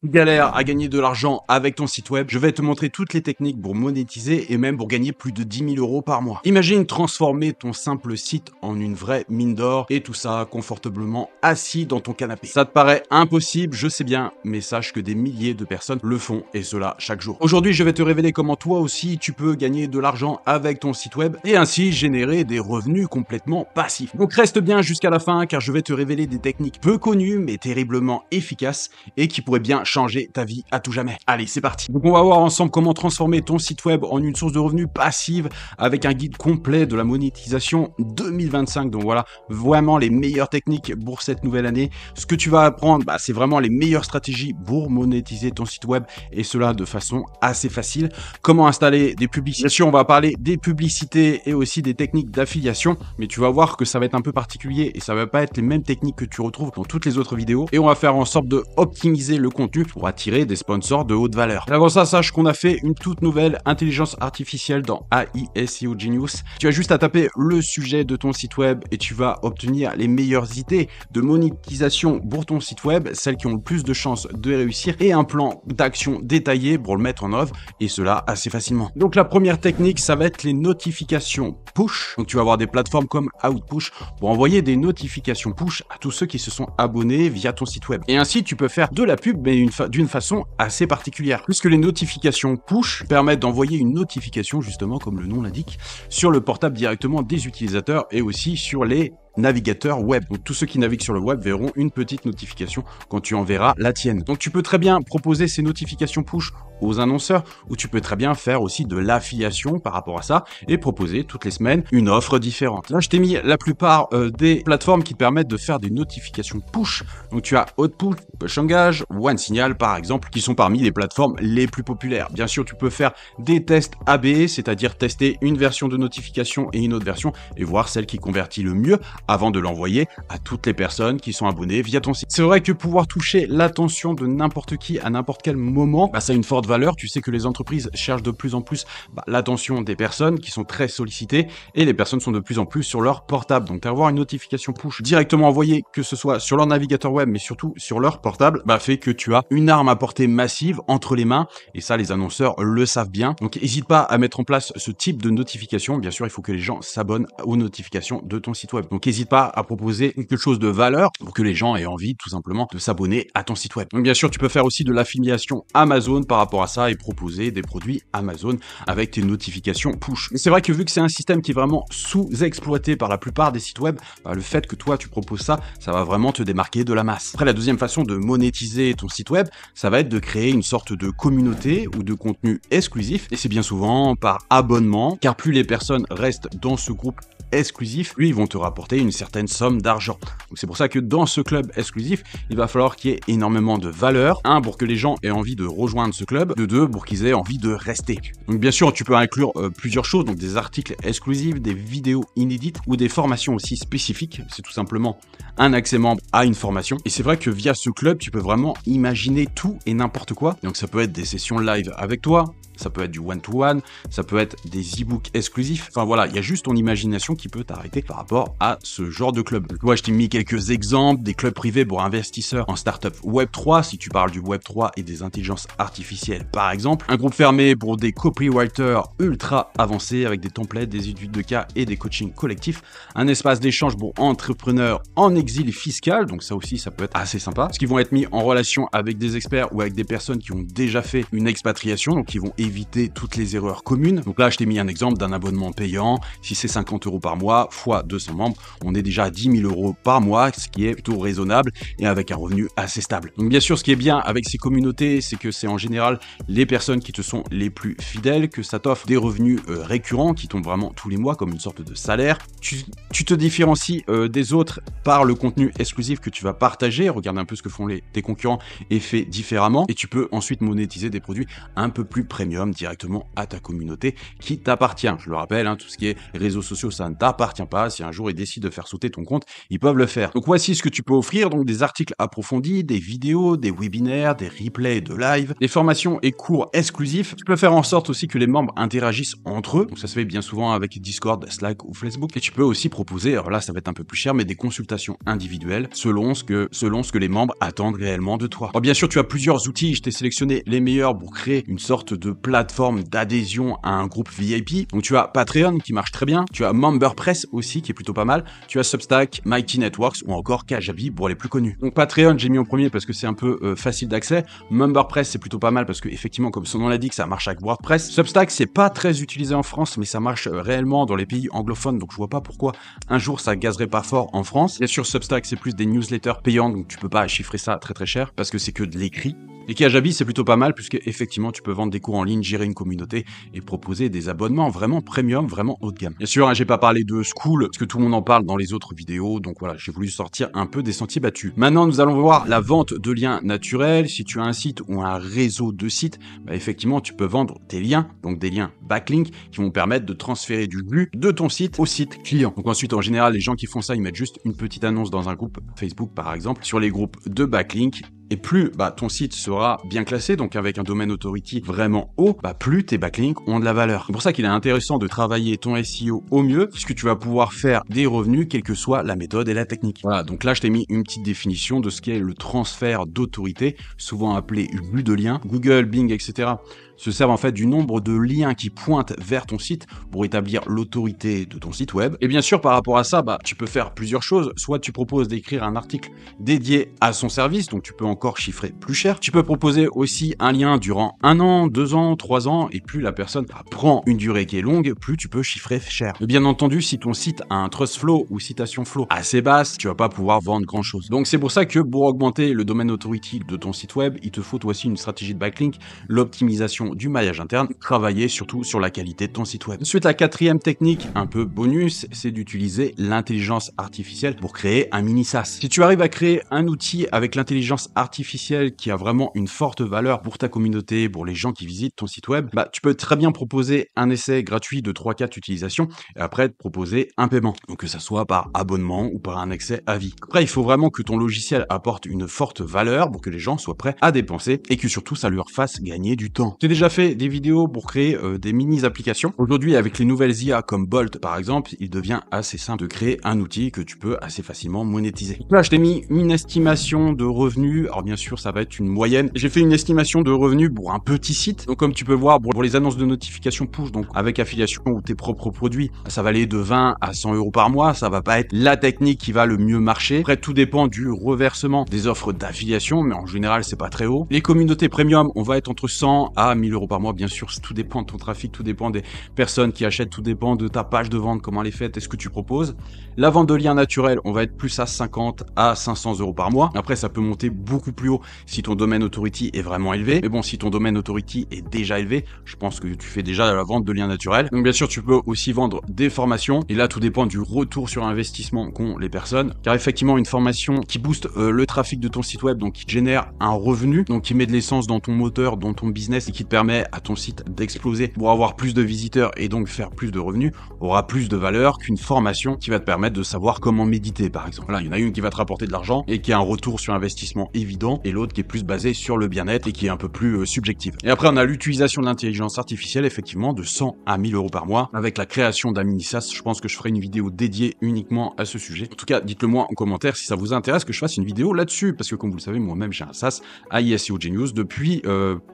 Galère à gagner de l'argent avec ton site web, je vais te montrer toutes les techniques pour monétiser et même pour gagner plus de 10 000 € par mois. Imagine transformer ton simple site en une vraie mine d'or et tout ça confortablement assis dans ton canapé. Ça te paraît impossible, je sais bien, mais sache que des milliers de personnes le font et cela chaque jour. Aujourd'hui, je vais te révéler comment toi aussi tu peux gagner de l'argent avec ton site web et ainsi générer des revenus complètement passifs. Donc reste bien jusqu'à la fin car je vais te révéler des techniques peu connues mais terriblement efficaces et qui pourraient bien changer ta vie à tout jamais. Allez, c'est parti. Donc on va voir ensemble comment transformer ton site web en une source de revenus passive avec un guide complet de la monétisation 2025. Donc voilà, vraiment les meilleures techniques pour cette nouvelle année. Ce que tu vas apprendre, c'est vraiment les meilleures stratégies pour monétiser ton site web et cela de façon assez facile. Comment installer des publicités. Bien sûr, on va parler des publicités et aussi des techniques d'affiliation, mais tu vas voir que ça va être un peu particulier et ça va pas être les mêmes techniques que tu retrouves dans toutes les autres vidéos. Et on va faire en sorte de optimiser le contenu pour attirer des sponsors de haute valeur. Et avant ça, sache qu'on a fait une toute nouvelle intelligence artificielle dans AI SEO Genius. Tu as juste à taper le sujet de ton site web et tu vas obtenir les meilleures idées de monétisation pour ton site web, celles qui ont le plus de chances de réussir et un plan d'action détaillé pour le mettre en œuvre et cela assez facilement. Donc la première technique, ça va être les notifications push. Donc tu vas avoir des plateformes comme Outpush pour envoyer des notifications push à tous ceux qui se sont abonnés via ton site web. Et ainsi, tu peux faire de la pub mais d'une façon assez particulière. Puisque les notifications push permettent d'envoyer une notification, justement comme le nom l'indique, sur le portable directement des utilisateurs et aussi sur les navigateurs web. Donc tous ceux qui naviguent sur le web verront une petite notification quand tu enverras la tienne. Donc tu peux très bien proposer ces notifications push aux annonceurs ou tu peux très bien faire aussi de l'affiliation par rapport à ça et proposer toutes les semaines une offre différente. Là, je t'ai mis la plupart des plateformes qui te permettent de faire des notifications push. Donc tu as Outpush, Push Engage, OneSignal par exemple, qui sont parmi les plateformes les plus populaires. Bien sûr, tu peux faire des tests AB, c'est-à-dire tester une version de notification et une autre version et voir celle qui convertit le mieux avant de l'envoyer à toutes les personnes qui sont abonnées via ton site. C'est vrai que pouvoir toucher l'attention de n'importe qui à n'importe quel moment, ça a une forte valeur. Tu sais que les entreprises cherchent de plus en plus l'attention des personnes qui sont très sollicitées et les personnes sont de plus en plus sur leur portable. Donc avoir une notification push directement envoyée, que ce soit sur leur navigateur web mais surtout sur leur portable, fait que tu as une arme à portée massive entre les mains et ça les annonceurs le savent bien. Donc n'hésite pas à mettre en place ce type de notification. Bien sûr, il faut que les gens s'abonnent aux notifications de ton site web. Donc n'hésite pas à proposer quelque chose de valeur pour que les gens aient envie tout simplement de s'abonner à ton site web. Donc bien sûr, tu peux faire aussi de l'affiliation Amazon par rapport à ça et proposer des produits Amazon avec tes notifications push. Mais c'est vrai que vu que c'est un système qui est vraiment sous-exploité par la plupart des sites web, le fait que toi tu proposes ça, ça va vraiment te démarquer de la masse. Après, la deuxième façon de monétiser ton site web, ça va être de créer une sorte de communauté ou de contenu exclusif et c'est bien souvent par abonnement car plus les personnes restent dans ce groupe exclusif, lui, ils vont te rapporter une certaine somme d'argent. Donc c'est pour ça que dans ce club exclusif, il va falloir qu'il y ait énormément de valeur. Un, pour que les gens aient envie de rejoindre ce club. De deux, pour qu'ils aient envie de rester. Donc bien sûr, tu peux inclure plusieurs choses, donc des articles exclusifs, des vidéos inédites ou des formations aussi spécifiques. C'est tout simplement un accès membre à une formation. Et c'est vrai que via ce club, tu peux vraiment imaginer tout et n'importe quoi. Donc ça peut être des sessions live avec toi, ça peut être du one-to-one, ça peut être des e-books exclusifs. Enfin voilà, il y a juste ton imagination qui peut t'arrêter par rapport à ce genre de club. Donc, moi, je t'ai mis quelques exemples des clubs privés pour investisseurs en startup Web3, si tu parles du Web3 et des intelligences artificielles par exemple. Un groupe fermé pour des copywriters ultra avancés avec des templates, des études de cas et des coachings collectifs. Un espace d'échange pour entrepreneurs en exil fiscal, donc ça aussi, ça peut être assez sympa. Parce qu'ils vont être mis en relation avec des experts ou avec des personnes qui ont déjà fait une expatriation, donc qui vont éviter toutes les erreurs communes. Donc là, je t'ai mis un exemple d'un abonnement payant. Si c'est 50 € par mois, fois 200 membres, on est déjà à 10 000 € par mois, ce qui est plutôt raisonnable et avec un revenu assez stable. Donc bien sûr, ce qui est bien avec ces communautés, c'est que c'est en général les personnes qui te sont les plus fidèles, que ça t'offre des revenus récurrents qui tombent vraiment tous les mois comme une sorte de salaire. Tu te différencies des autres par le contenu exclusif que tu vas partager. Regarde un peu ce que font tes concurrents et fait différemment. Et tu peux ensuite monétiser des produits un peu plus premium premium directement à ta communauté qui t'appartient. Je le rappelle, tout ce qui est réseaux sociaux, ça ne t'appartient pas. Si un jour ils décident de faire sauter ton compte, ils peuvent le faire. Donc voici ce que tu peux offrir, donc des articles approfondis, des vidéos, des webinaires, des replays de live, des formations et cours exclusifs. Tu peux faire en sorte aussi que les membres interagissent entre eux. Donc ça se fait bien souvent avec Discord, Slack ou Facebook. Et tu peux aussi proposer, alors là ça va être un peu plus cher, mais des consultations individuelles selon ce que les membres attendent réellement de toi. Alors bien sûr, tu as plusieurs outils. Je t'ai sélectionné les meilleurs pour créer une sorte de plateforme d'adhésion à un groupe VIP. Donc tu as Patreon qui marche très bien. Tu as MemberPress aussi qui est plutôt pas mal. Tu as Substack, Mighty Networks ou encore Kajabi pour les plus connus. Donc Patreon, j'ai mis en premier parce que c'est un peu facile d'accès. MemberPress, c'est plutôt pas mal parce que effectivement, comme son nom l'indique, ça marche avec WordPress. Substack, c'est pas très utilisé en France, mais ça marche réellement dans les pays anglophones. Donc je vois pas pourquoi un jour ça gazerait pas fort en France. Bien sûr, Substack, c'est plus des newsletters payantes, donc tu peux pas chiffrer ça très très cher parce que c'est que de l'écrit. Et Kajabi, c'est plutôt pas mal puisque effectivement tu peux vendre des cours en ligne, gérer une communauté et proposer des abonnements vraiment premium, vraiment haut de gamme. Bien sûr, j'ai pas parlé de Skool parce que tout le monde en parle dans les autres vidéos, donc voilà, j'ai voulu sortir un peu des sentiers battus. Maintenant, nous allons voir la vente de liens naturels. Si tu as un site ou un réseau de sites, effectivement, tu peux vendre des liens, donc des liens backlinks qui vont permettre de transférer du flux de ton site au site client. Donc ensuite, en général, les gens qui font ça, ils mettent juste une petite annonce dans un groupe Facebook, par exemple, sur les groupes de backlinks. Et plus ton site sera bien classé, donc avec un domaine authority vraiment haut, plus tes backlinks ont de la valeur. C'est pour ça qu'il est intéressant de travailler ton SEO au mieux, puisque tu vas pouvoir faire des revenus, quelle que soit la méthode et la technique. Voilà, donc là je t'ai mis une petite définition de ce qu'est le transfert d'autorité, souvent appelé flux de liens. Google, Bing, etc. se servent en fait du nombre de liens qui pointent vers ton site pour établir l'autorité de ton site web. Et bien sûr, par rapport à ça, tu peux faire plusieurs choses. Soit tu proposes d'écrire un article dédié à son service, donc tu peux encore chiffrer plus cher. Tu peux proposer aussi un lien durant 1 an, 2 ans, 3 ans, et plus la personne prend une durée qui est longue, plus tu peux chiffrer cher. Et bien entendu, si ton site a un trust flow ou citation flow assez basse, tu vas pas pouvoir vendre grand chose. Donc c'est pour ça que pour augmenter le domaine authority de ton site web, il te faut toi aussi une stratégie de backlink, l'optimisation du maillage interne, travailler surtout sur la qualité de ton site web. Ensuite, la quatrième technique, un peu bonus, c'est d'utiliser l'intelligence artificielle pour créer un mini SaaS. Si tu arrives à créer un outil avec l'intelligence artificielle qui a vraiment une forte valeur pour ta communauté, pour les gens qui visitent ton site web, tu peux très bien proposer un essai gratuit de 3-4 utilisations et après te proposer un paiement. Donc que ça soit par abonnement ou par un accès à vie. Après, il faut vraiment que ton logiciel apporte une forte valeur pour que les gens soient prêts à dépenser et que surtout ça leur fasse gagner du temps. J'ai déjà fait des vidéos pour créer des mini applications. Aujourd'hui, avec les nouvelles IA comme Bolt par exemple, il devient assez simple de créer un outil que tu peux assez facilement monétiser. Donc là, je t'ai mis une estimation de revenus. Alors bien sûr, ça va être une moyenne. J'ai fait une estimation de revenus pour un petit site. Donc comme tu peux voir, pour les annonces de notification push, donc avec affiliation ou tes propres produits, ça va aller de 20 à 100 euros par mois. Ça va pas être la technique qui va le mieux marcher. Après, tout dépend du reversement des offres d'affiliation, mais en général, c'est pas très haut. Les communautés premium, on va être entre 100 à 1000 euros par mois. Bien sûr, tout dépend de ton trafic, tout dépend des personnes qui achètent, tout dépend de ta page de vente, comment elle est faite et ce que tu proposes. La vente de liens naturels, on va être plus à 50 à 500 euros par mois. Après, ça peut monter beaucoup plus haut si ton domaine authority est vraiment élevé. Mais bon, si ton domaine authority est déjà élevé, je pense que tu fais déjà la vente de liens naturels. Donc bien sûr, tu peux aussi vendre des formations. Et là, tout dépend du retour sur investissement qu'ont les personnes. Car effectivement, une formation qui booste le trafic de ton site web, donc qui génère un revenu, donc qui met de l'essence dans ton moteur, dans ton business et qui te permet à ton site d'exploser pour avoir plus de visiteurs et donc faire plus de revenus, aura plus de valeur qu'une formation qui va te permettre de savoir comment méditer par exemple. Là, il y en a une qui va te rapporter de l'argent et qui a un retour sur investissement évident et l'autre qui est plus basée sur le bien-être et qui est un peu plus subjective. Et après, on a l'utilisation de l'intelligence artificielle effectivement de 100 à 1000 euros par mois avec la création d'un mini SaaS. Je pense que je ferai une vidéo dédiée uniquement à ce sujet. En tout cas, dites-le moi en commentaire si ça vous intéresse que je fasse une vidéo là-dessus parce que comme vous le savez, moi-même j'ai un SaaS SEO Genius depuis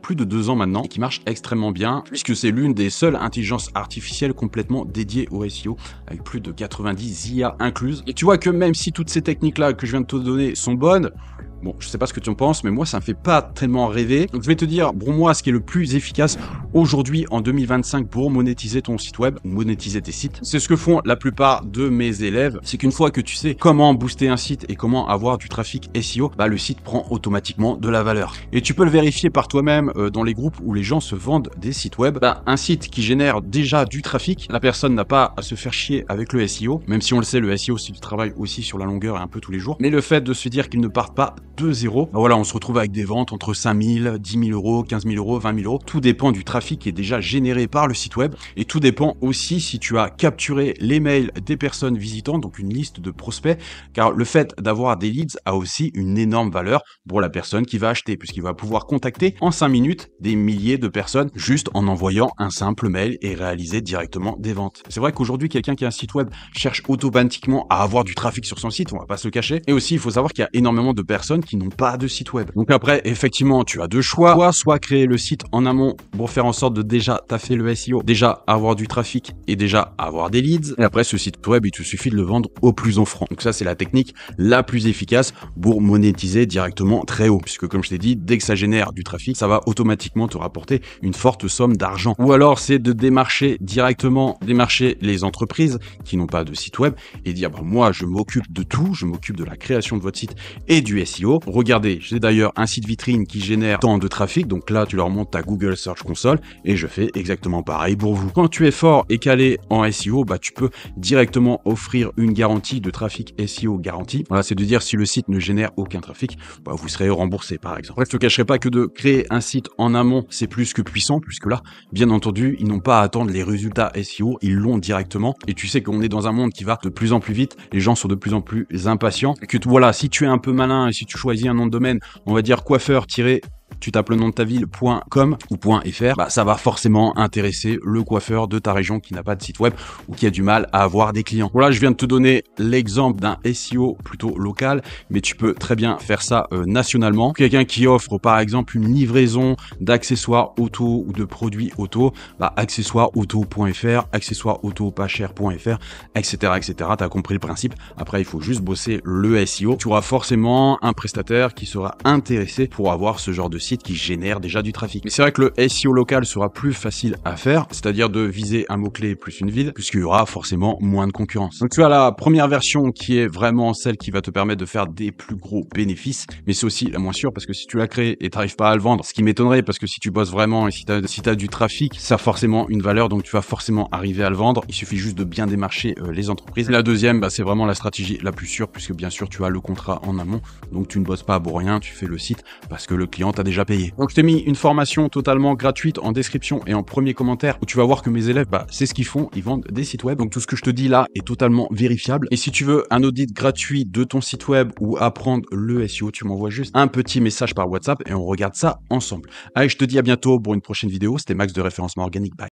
plus de 2 ans maintenant et qui marche extrêmement bien puisque c'est l'une des seules intelligences artificielles complètement dédiées au SEO avec plus de 90 IA incluses. Et tu vois que même si toutes ces techniques-là que je viens de te donner sont bonnes, bon, je sais pas ce que tu en penses, mais moi, ça me fait pas tellement rêver. Donc, je vais te dire, pour moi, ce qui est le plus efficace aujourd'hui, en 2025, pour monétiser ton site web, monétiser tes sites. C'est ce que font la plupart de mes élèves. C'est qu'une fois que tu sais comment booster un site et comment avoir du trafic SEO, le site prend automatiquement de la valeur. Et tu peux le vérifier par toi-même dans les groupes où les gens se vendent des sites web, bah, un site qui génère déjà du trafic, la personne n'a pas à se faire chier avec le SEO, même si on le sait, le SEO c'est du travail aussi sur la longueur et un peu tous les jours. Mais le fait de se dire qu'ils ne partent pas de zéro, bah voilà, on se retrouve avec des ventes entre 5 000, 10 000 euros, 15 000 euros, 20 000 euros. Tout dépend du trafic qui est déjà généré par le site web et tout dépend aussi si tu as capturé les mails des personnes visitantes, donc une liste de prospects, car le fait d'avoir des leads a aussi une énorme valeur pour la personne qui va acheter, puisqu'il va pouvoir contacter en 5 minutes des milliers de personnes juste en envoyant un simple mail et réaliser directement des ventes. C'est vrai qu'aujourd'hui, quelqu'un qui a un site web cherche automatiquement à avoir du trafic sur son site, on va pas se le cacher. Et aussi, il faut savoir qu'il y a énormément de personnes qui n'ont pas de site web. Donc après, effectivement, tu as deux choix. Soit créer le site en amont pour faire en sorte de déjà taffer le SEO, déjà avoir du trafic et déjà avoir des leads. Et après, ce site web, il te suffit de le vendre au plus offrant. Donc ça, c'est la technique la plus efficace pour monétiser directement très haut. Puisque comme je t'ai dit, dès que ça génère du trafic, ça va automatiquement te rapporter une forte somme d'argent. Ou alors, c'est de démarcher directement, démarcher les entreprises qui n'ont pas de site web et dire, bah, moi, je m'occupe de tout, je m'occupe de la création de votre site et du SEO. Regardez, j'ai d'ailleurs un site vitrine qui génère tant de trafic, donc là, tu leur montes ta Google Search Console et je fais exactement pareil pour vous. Quand tu es fort et calé en SEO, bah, tu peux directement offrir une garantie de trafic SEO garantie. Voilà, c'est de dire si le site ne génère aucun trafic, bah, vous serez remboursé par exemple. Bref, je te cacherai pas que de créer un site en amont, c'est plus que puissant, puisque là, bien entendu, ils n'ont pas à attendre les résultats SEO, ils l'ont directement. Et tu sais qu'on est dans un monde qui va de plus en plus vite, les gens sont de plus en plus impatients. Et que voilà, si tu es un peu malin et si tu choisis un nom de domaine, on va dire coiffeur- tu tapes le nom de ta ville.com ou .fr, bah, ça va forcément intéresser le coiffeur de ta région qui n'a pas de site web ou qui a du mal à avoir des clients. Voilà, je viens de te donner l'exemple d'un SEO plutôt local, mais tu peux très bien faire ça nationalement. Quelqu'un qui offre par exemple une livraison d'accessoires auto ou de produits auto, bah, accessoiresauto.fr, accessoiresauto-pas-cher.fr, etc. etc. T'as compris le principe. Après, il faut juste bosser le SEO. Tu auras forcément un prestataire qui sera intéressé pour avoir ce genre de site qui génère déjà du trafic. Mais c'est vrai que le SEO local sera plus facile à faire, c'est-à-dire de viser un mot-clé plus une ville, puisqu'il y aura forcément moins de concurrence. Donc tu as la première version qui est vraiment celle qui va te permettre de faire des plus gros bénéfices, mais c'est aussi la moins sûre parce que si tu l'as créé et t'arrives pas à le vendre, ce qui m'étonnerait parce que si tu bosses vraiment et si t'as du trafic, ça a forcément une valeur, donc tu vas forcément arriver à le vendre. Il suffit juste de bien démarcher les entreprises. Et la deuxième, bah, c'est vraiment la stratégie la plus sûre, puisque bien sûr tu as le contrat en amont, donc tu ne bosses pas pour rien, tu fais le site parce que le client t'a déjà payé. Donc je t'ai mis une formation totalement gratuite en description et en premier commentaire où tu vas voir que mes élèves, bah, c'est ce qu'ils font, ils vendent des sites web. Donc tout ce que je te dis là est totalement vérifiable. Et si tu veux un audit gratuit de ton site web ou apprendre le SEO, tu m'envoies juste un petit message par WhatsApp et on regarde ça ensemble. Allez, je te dis à bientôt pour une prochaine vidéo. C'était Max de Référencement Organique. Bye.